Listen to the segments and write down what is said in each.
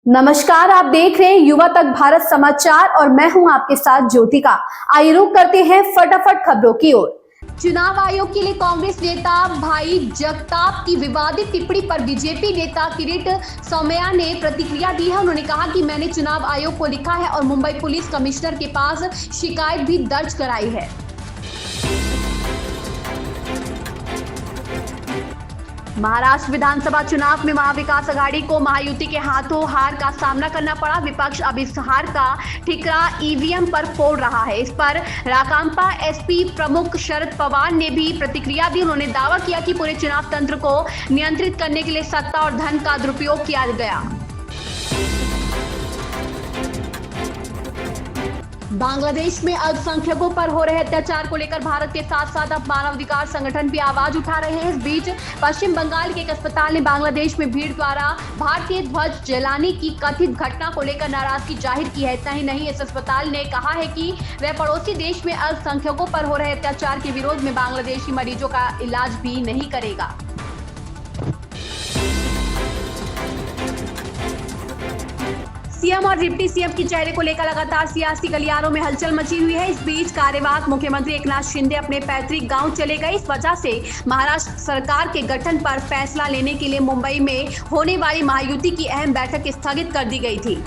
नमस्कार, आप देख रहे हैं युवा तक भारत समाचार और मैं हूं आपके साथ ज्योतिका। आइए रुक करते हैं फटाफट खबरों की ओर। चुनाव आयोग के लिए कांग्रेस नेता भाई जगताप की विवादित टिप्पणी पर बीजेपी नेता किरीट सोमैया ने प्रतिक्रिया दी है। उन्होंने कहा कि मैंने चुनाव आयोग को लिखा है और मुंबई पुलिस कमिश्नर के पास शिकायत भी दर्ज कराई है। महाराष्ट्र विधानसभा चुनाव में महाविकास आघाड़ी को महायुति के हाथों हार का सामना करना पड़ा। विपक्ष अब इस हार का ठिकरा ईवीएम पर फोड़ रहा है। इस पर राकांपा एसपी प्रमुख शरद पवार ने भी प्रतिक्रिया दी। उन्होंने दावा किया कि पूरे चुनाव तंत्र को नियंत्रित करने के लिए सत्ता और धन का दुरुपयोग किया गया। बांग्लादेश में अल्पसंख्यकों पर हो रहे अत्याचार को लेकर भारत के साथ साथ अब मानवाधिकार संगठन भी आवाज उठा रहे हैं। इस बीच पश्चिम बंगाल के एक अस्पताल ने बांग्लादेश में भीड़ द्वारा भारतीय ध्वज जलाने की कथित घटना को लेकर नाराजगी जाहिर की है। इतना ही नहीं, इस अस्पताल ने कहा है कि वह पड़ोसी देश में अल्पसंख्यकों पर हो रहे अत्याचार के विरोध में बांग्लादेशी मरीजों का इलाज भी नहीं करेगा। सीएम और डिप्टी सीएम की चेहरे को लेकर लगातार सियासी गलियारों में हलचल मची हुई है। इस बीच कार्यवाहक मुख्यमंत्री एकनाथ शिंदे अपने पैतृक गांव चले गए। इस वजह से महाराष्ट्र सरकार के गठन पर फैसला लेने के लिए मुंबई में होने वाली महायुति की अहम बैठक स्थगित कर दी गई थी।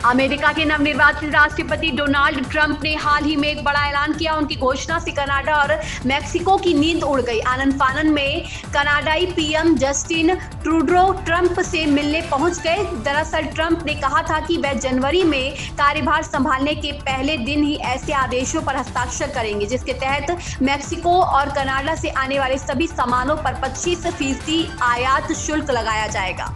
अमेरिका के नवनिर्वाचित राष्ट्रपति डोनाल्ड ट्रंप ने हाल ही में एक बड़ा ऐलान किया। उनकी घोषणा से कनाडा और मैक्सिको की नींद उड़ गई। आनंद फानन में कनाडाई पीएम जस्टिन ट्रूडो ट्रंप से मिलने पहुंच गए। दरअसल ट्रंप ने कहा था कि वह जनवरी में कार्यभार संभालने के पहले दिन ही ऐसे आदेशों पर हस्ताक्षर करेंगे जिसके तहत मैक्सिको और कनाडा से आने वाले सभी सामानों पर 25% आयात शुल्क लगाया जाएगा।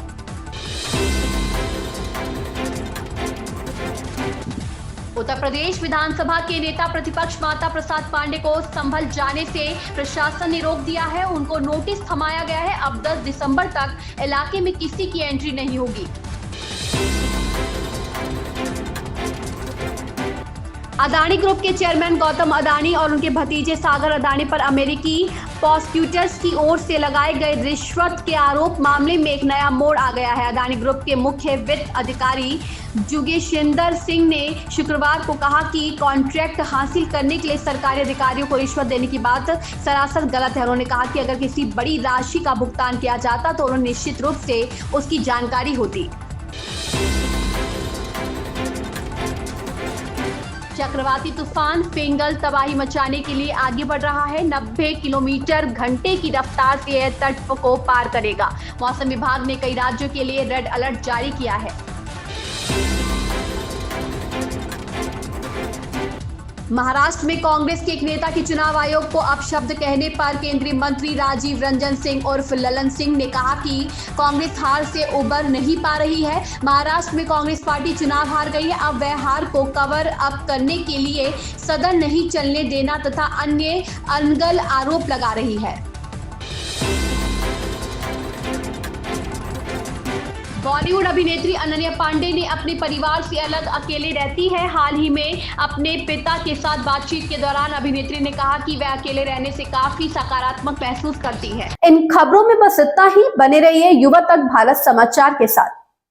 उत्तर प्रदेश विधानसभा के नेता प्रतिपक्ष माता प्रसाद पांडे को संभल जाने से प्रशासन ने रोक दिया है। उनको नोटिस थमाया गया है। अब 10 दिसंबर तक इलाके में किसी की एंट्री नहीं होगी। अदानी ग्रुप के चेयरमैन गौतम अदानी और उनके भतीजे सागर अदानी पर अमेरिकी प्रोसिक्यूटर्स की ओर से लगाए गए रिश्वत के आरोप मामले में एक नया मोड़ आ गया है। अदानी ग्रुप के मुख्य वित्त अधिकारी जुगेशिंदर सिंह ने शुक्रवार को कहा कि कॉन्ट्रैक्ट हासिल करने के लिए सरकारी अधिकारियों को रिश्वत देने की बात सरासर गलत है। उन्होंने कहा कि अगर किसी बड़ी राशि का भुगतान किया जाता तो उन्हें निश्चित रूप से उसकी जानकारी होती। चक्रवाती तूफान फिंगल तबाही मचाने के लिए आगे बढ़ रहा है। 90 किलोमीटर घंटे की रफ्तार से यह तट को पार करेगा। मौसम विभाग ने कई राज्यों के लिए रेड अलर्ट जारी किया है। महाराष्ट्र में कांग्रेस के एक नेता की चुनाव आयोग को अपशब्द कहने पर केंद्रीय मंत्री राजीव रंजन सिंह उर्फ ललन सिंह ने कहा कि कांग्रेस हार से उबर नहीं पा रही है। महाराष्ट्र में कांग्रेस पार्टी चुनाव हार गई है। अब वह हार को कवर अप करने के लिए सदन नहीं चलने देना तथा अन्य अनगल आरोप लगा रही है। बॉलीवुड अभिनेत्री अनन्या पांडे ने अपने परिवार से अलग अकेले रहती है। हाल ही में अपने पिता के साथ बातचीत के दौरान अभिनेत्री ने कहा कि वह अकेले रहने से काफी सकारात्मक महसूस करती है। इन खबरों में बस इतना ही। बने रहिए युवा तक भारत समाचार के साथ।